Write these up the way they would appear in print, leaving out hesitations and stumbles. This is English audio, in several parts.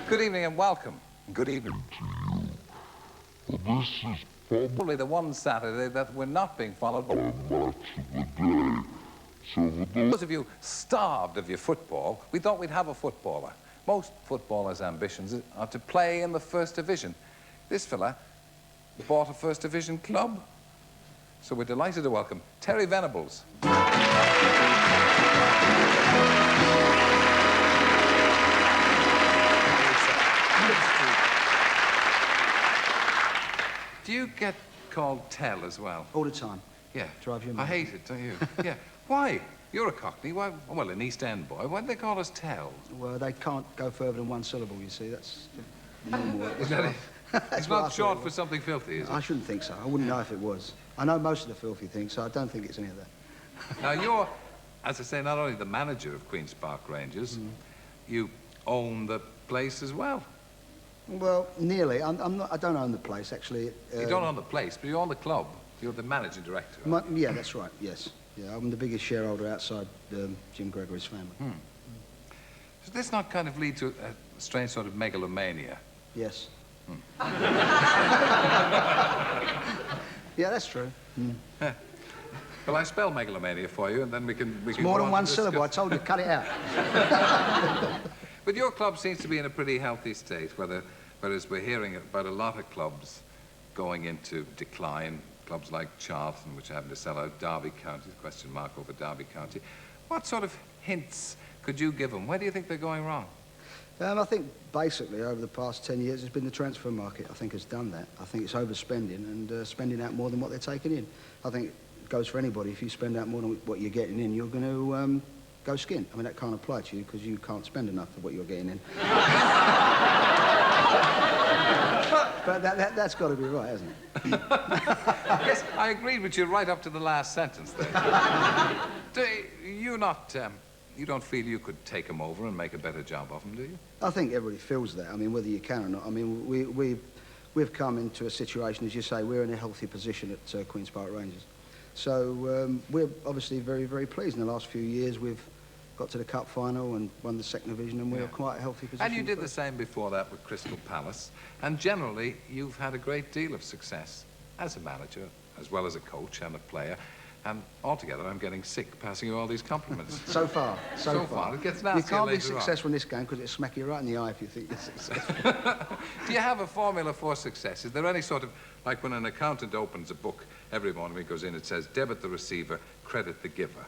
Good evening and welcome. Good evening. This is Probably the one Saturday that we're not being followed by match of the day. So for those of you starved of your football, we thought we'd have a footballer. Most footballers' ambitions are to play in the First Division. This fella bought a First Division club. So we're delighted to welcome Terry Venables. Do you get called Tell as well? All the time. Yeah. Drives you I mad. hate it, don't you? Yeah. Why? You're a Cockney. Why? Well, an East End boy. Why do they call us Tell? Well, they can't go further than one syllable, you see. That's the normal. Is that it? It's what I not short thought it for was. something filthy, is it? I shouldn't think so. I wouldn't know if it was. I know most of the filthy things, so I don't think it's any of that. Now, you're, as I say, not only the manager of Queen's Park Rangers, you own the place as well. Well, nearly. I don't own the place, actually. You don't own the place, but you own the club. You're the managing director. Yeah, that's right, yes. Yeah, I'm the biggest shareholder outside Jim Gregory's family. Does this not kind of lead to a strange sort of megalomania? Yes. Yeah, that's true. Well, I spell megalomania for you, and then we can... It's more than one syllable. I told you, cut it out. But your club seems to be in a pretty healthy state, whereas we're hearing about a lot of clubs going into decline, clubs like Charlton, which are having to sell out Derby County, question mark over Derby County. What sort of hints could you give them? Where do you think they're going wrong? I think basically over the past 10 years it's been the transfer market. I think has done that. I think it's overspending and spending out more than what they're taking in. I think it goes for anybody. If you spend out more than what you're getting in, you're going to go skint. I mean, that can't apply to you because you can't spend enough for what you're getting in. But that's got to be right, hasn't it? Yes, I agreed with you right up to the last sentence there. You don't feel you could take them over and make a better job of them, do you? I think everybody feels that. I mean, whether you can or not. I mean, we've come into a situation, as you say, we're in a healthy position at Queen's Park Rangers. So we're obviously very, very pleased. In the last few years, we've got to the cup final and won the second division, and we're quite a healthy position. And you did the same before that with Crystal Palace. And generally, you've had a great deal of success as a manager, as well as a coach and a player. And altogether, I'm getting sick passing you all these compliments. So far. It gets nastier. You can't be later successful in this game because it'll smack you right in the eye if you think you're successful. on. Do you have a formula for success? Is there any sort of, like when an accountant opens a book every morning when he goes in, it says, debit the receiver, credit the giver.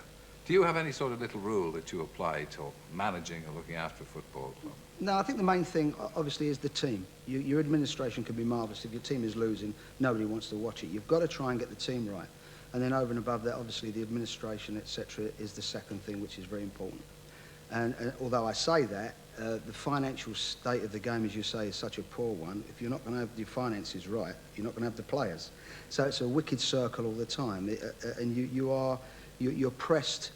Do you have any sort of little rule that you apply to managing or looking after a football club? No, I think the main thing, obviously, is the team. Your administration can be marvellous. If your team is losing, nobody wants to watch it. You've got to try and get the team right. And then over and above that, obviously, the administration, etc., is the second thing, which is very important. And although I say that, the financial state of the game, as you say, is such a poor one. If you're not going to have your finances right, you're not going to have the players. So it's a wicked circle all the time. And you're pressed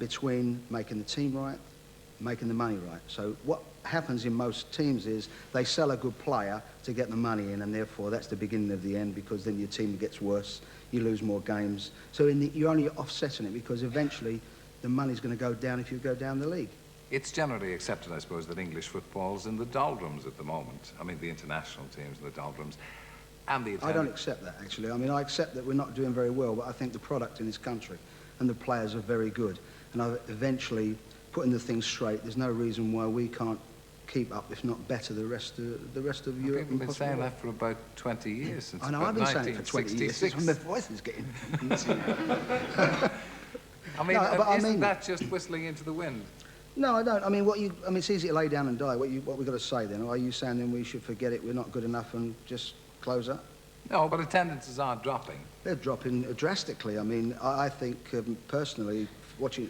between making the team right, making the money right. So what happens in most teams is they sell a good player to get the money in, and therefore that's the beginning of the end, because then your team gets worse, you lose more games. So you're only offsetting it, because eventually the money's going to go down if you go down the league. It's generally accepted, I suppose, that English football's in the doldrums at the moment. I mean, the international teams in the doldrums. And the Italian... I don't accept that, actually. I mean, I accept that we're not doing very well, but I think the product in this country and the players are very good. And eventually, putting the things straight, there's no reason why we can't keep up, if not better, the rest of Europe. I've been saying that for about 20 years. Since I know, I've been saying it for 20 years. Since my voice is getting... I mean, no, isn't that just whistling into the wind? No, I don't. I mean, it's easy to lay down and die. What we've got to say then? Are you saying then we should forget it, we're not good enough, and just close up? No, but attendances are dropping. They're dropping drastically. I mean, I think, personally, watching,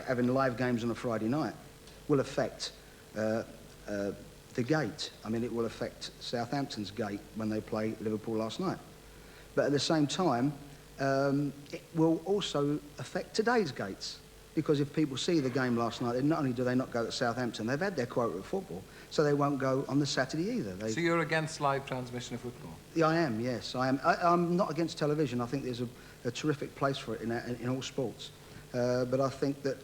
having live games on a Friday night will affect the gate. I mean, it will affect Southampton's gate when they play Liverpool last night. But at the same time, it will also affect today's gates. Because if people see the game last night, not only do they not go to Southampton, they've had their quota of football, so they won't go on the Saturday either. So you're against live transmission of football? Yeah, I am, yes. I am. I'm not against television. I think there's a terrific place for it in all sports. But I think that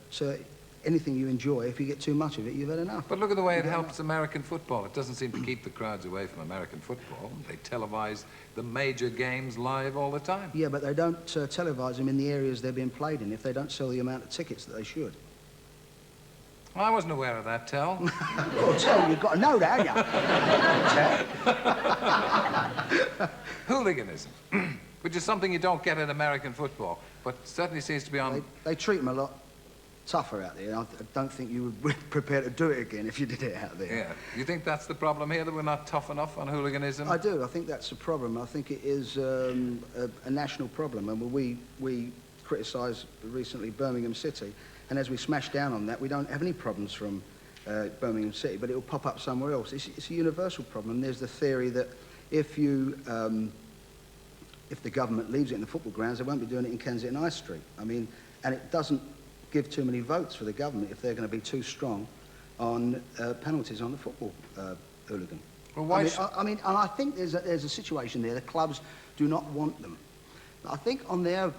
anything you enjoy, if you get too much of it, you've had enough. But look at the way it helps American football. It doesn't seem to keep the crowds away from American football. They televise the major games live all the time. Yeah, but they don't televise them in the areas they're being played in if they don't sell the amount of tickets that they should. I wasn't aware of that, Tel. Well, Tell, you've got to know that, haven't you? Hooliganism, which is something you don't get in American football, but certainly seems to be on... They treat them a lot tougher out there. I don't think you would be prepared to do it again if you did it out there. Yeah. You think that's the problem here, that we're not tough enough on hooliganism? I do. I think that's the problem. I think it is a national problem. And we criticised recently Birmingham City, and as we smash down on that, we don't have any problems from Birmingham City, but it will pop up somewhere else. It's a universal problem. There's the theory that if the government leaves it in the football grounds, they won't be doing it in Kensington High Street. I mean, and it doesn't give too many votes for the government if they're going to be too strong on penalties on the football hooligan. Well, why I mean, and I think there's a situation there. The clubs do not want them. I think from their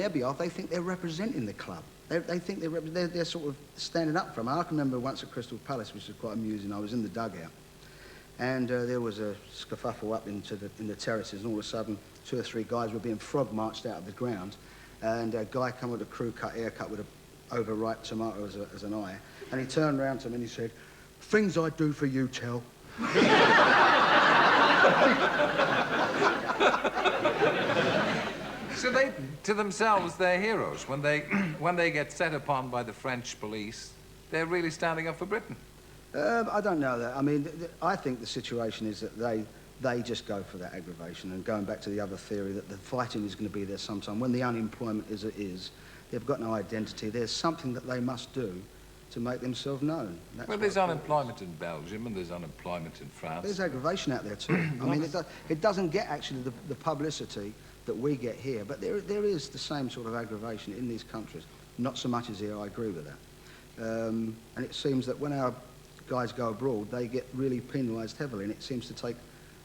behalf, they think they're representing the club. They think they're sort of standing up for them. I can remember once at Crystal Palace, which was quite amusing. I was in the dugout, and there was a skerfuffle up in the terraces, and all of a sudden, 2 or 3 guys were being frog marched out of the ground, and a guy come with a crew cut haircut with an overripe tomato as an eye, and he turned around to me and he said, "Things I'd do for you, Tel." So they, to themselves, they're heroes. When they get set upon by the French police, they're really standing up for Britain. I don't know that. I mean, I think the situation is that they just go for that aggravation, and going back to the other theory that the fighting is going to be there sometime. When the unemployment is, they've got no identity. There's something that they must do to make themselves known. Well, there's unemployment in Belgium and there's unemployment in France. There's aggravation out there too. I mean, it doesn't get actually the publicity that we get here, but there is the same sort of aggravation in these countries. Not so much as here, I agree with that. And it seems that when our guys go abroad, they get really penalised heavily, and it seems to take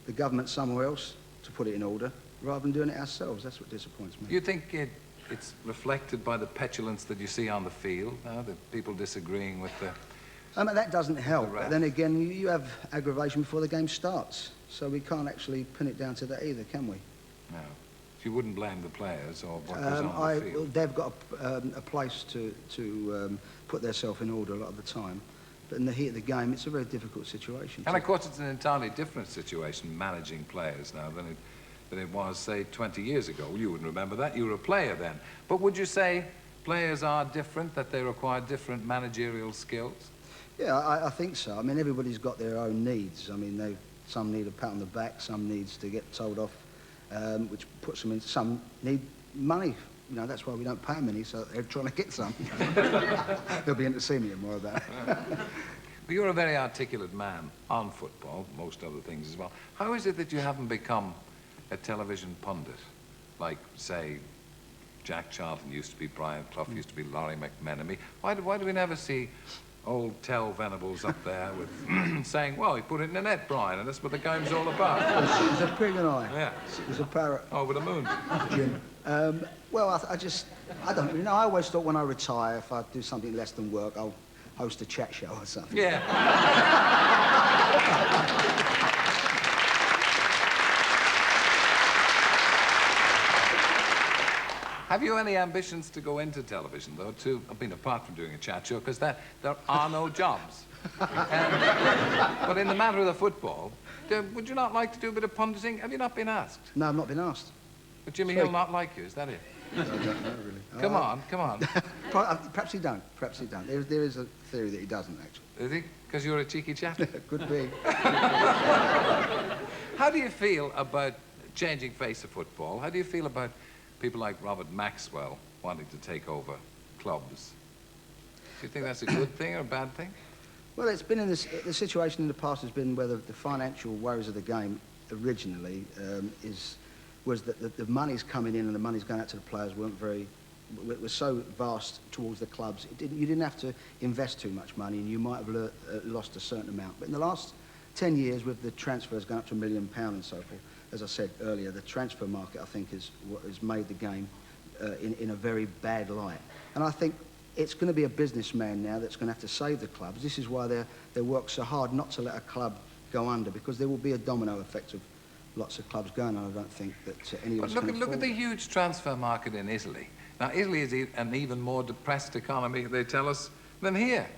the government somewhere else to put it in order, rather than doing it ourselves. That's what disappoints me. You think it's reflected by the petulance that you see on the field, the people disagreeing with the... That doesn't help. But then again, you have aggravation before the game starts, so we can't actually pin it down to that either, can we? No. So you wouldn't blame the players or what goes on the field? Well, they've got a place to put themselves in order a lot of the time. But in the heat of the game, it's a very difficult situation. And of course, it's an entirely different situation managing players now than it was, say, 20 years ago. You wouldn't remember that. You were a player then. But would you say players are different, that they require different managerial skills? Yeah, I think so. I mean, everybody's got their own needs. I mean, some need a pat on the back, some needs to get told off, which puts them in. Some need money. You know, that's why we don't pay them any, so they're trying to get some. They'll be in to see me more about it. Well, you're a very articulate man on football, most other things as well. How is it that you haven't become a television pundit? Like, say, Jack Charlton used to be, Brian Clough used to be, Laurie McMenemy. Why do we never see old Terry Venables up there with saying, well, he put it in the net, Brian, and that's what the game's all about? It's a pig and I. Yeah. It's a parrot. Over the moon. Jim. Well, I don't really know. I always thought when I retire, if I do something less than work, I'll host a chat show or something. Yeah. Have you any ambitions to go into television, though, apart from doing a chat show, because there are no jobs. But in the matter of the football, would you not like to do a bit of punditing? Have you not been asked? No, I've not been asked. But Jimmy Hill not like you, is that it? I don't know, really. Come on. Perhaps he don't. Perhaps he don't. There is a theory that he doesn't, actually. Is he? Because you're a cheeky chap? Could be. How do you feel about changing face of football? How do you feel about people like Robert Maxwell wanting to take over clubs? Do you think that's a good thing or a bad thing? Well, it's been in this... The situation in the past has been where the financial woes of the game originally was that the money's coming in and the money's going out to the players was so vast towards the clubs. You didn't have to invest too much money, and you might have lost a certain amount. But in the last 10 years, with the transfers going up to £1 million and so forth, as I said earlier, the transfer market, I think, is what has made the game in a very bad light. And I think it's going to be a businessman now that's going to have to save the clubs. This is why they work so hard not to let a club go under, because there will be a domino effect of lots of clubs going on. I don't think that anyone's But look at the huge transfer market in Italy. Now, Italy is an even more depressed economy, they tell us, than here.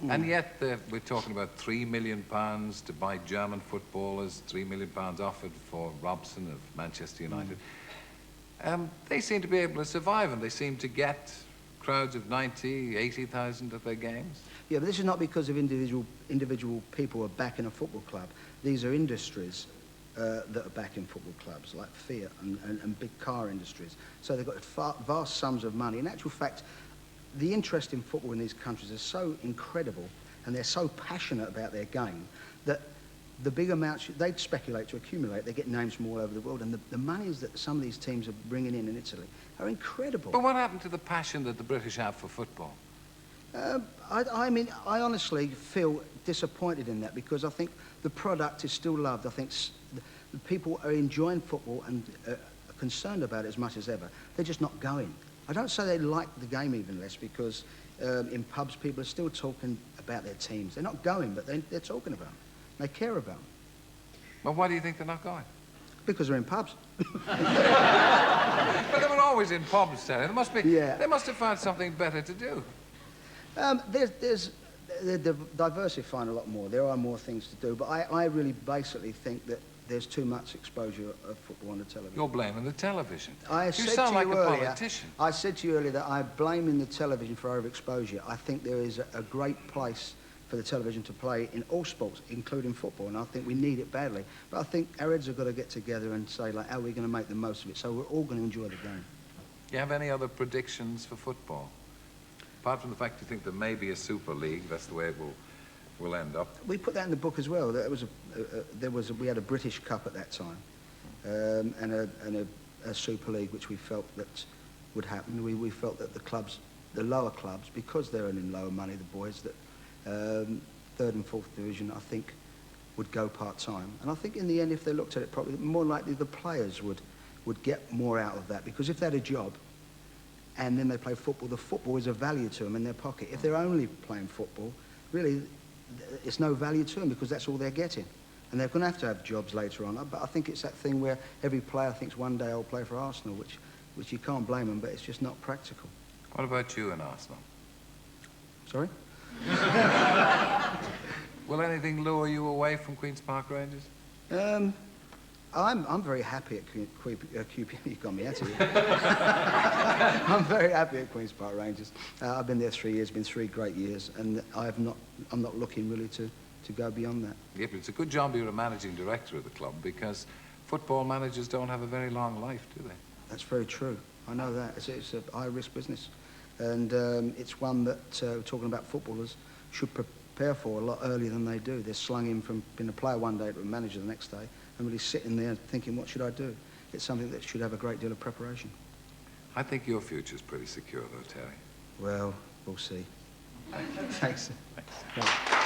And yet we're talking about £3 million to buy German footballers, £3 million offered for Robson of Manchester United. They seem to be able to survive, and they seem to get crowds of 90, 80,000 at their games. Yeah, but this is not because of individual people are backing a football club. These are industries that are backing football clubs, like Fiat and big car industries. So they've got vast sums of money. In actual fact, the interest in football in these countries is so incredible, and they're so passionate about their game, that the big amounts they speculate to accumulate, they get names from all over the world, and the monies that some of these teams are bringing in Italy are incredible. But what happened to the passion that the British have for football? I mean, I honestly feel disappointed in that, because I think the product is still loved. I think the people are enjoying football and are concerned about it as much as ever. They're just not going. I don't say they like the game even less, because in pubs people are still talking about their teams. They're not going, but they're talking about them. They care about them. Well, why do you think they're not going? Because they're in pubs. But they were always in pubs, Terry. They must have found something better to do. They're diversifying a lot more. There are more things to do, but I really basically think that there's too much exposure of football on the television. You're blaming the television. You sound like a politician. I said to you earlier that I'm blaming the television for overexposure. I think there is a great place for the television to play in all sports, including football, and I think we need it badly. But I think our heads have got to get together and say, like, how are we going to make the most of it, so we're all going to enjoy the game. Do you have any other predictions for football? Apart from the fact you think there may be a Super League, that's the way it will end up. We put that in the book as well. We had a British Cup at that time, and a Super League, which we felt that would happen. We felt that the lower clubs, because they're earning lower money, the boys, that third and fourth division, I think, would go part-time. And I think in the end, if they looked at it properly, more likely the players would get more out of that, because if they had a job and then they play football, the football is of value to them in their pocket. If they're only playing football, really, it's no value to them, because that's all they're getting. And they're going to have jobs later on. But I think it's that thing where every player thinks one day I'll play for Arsenal, which you can't blame them, but it's just not practical. What about you and Arsenal? Sorry? Will anything lure you away from Queen's Park Rangers? I'm very happy at QP. You got me out of here. I'm very happy at Queen's Park Rangers. I've been there 3 years, been 3 great years, and I'm not looking really to go beyond that. Yeah, but it's a good job you're a managing director of the club, because football managers don't have a very long life, do they? That's very true. I know that. It's a high-risk business, and it's one that, talking about footballers, should prepare for a lot earlier than they do. They're slung in from being a player one day to a manager the next day, and really sitting there thinking, what should I do? It's something that should have a great deal of preparation. I think your future's pretty secure, though, Terry. Well, we'll see. Thank you. Thanks. Thanks.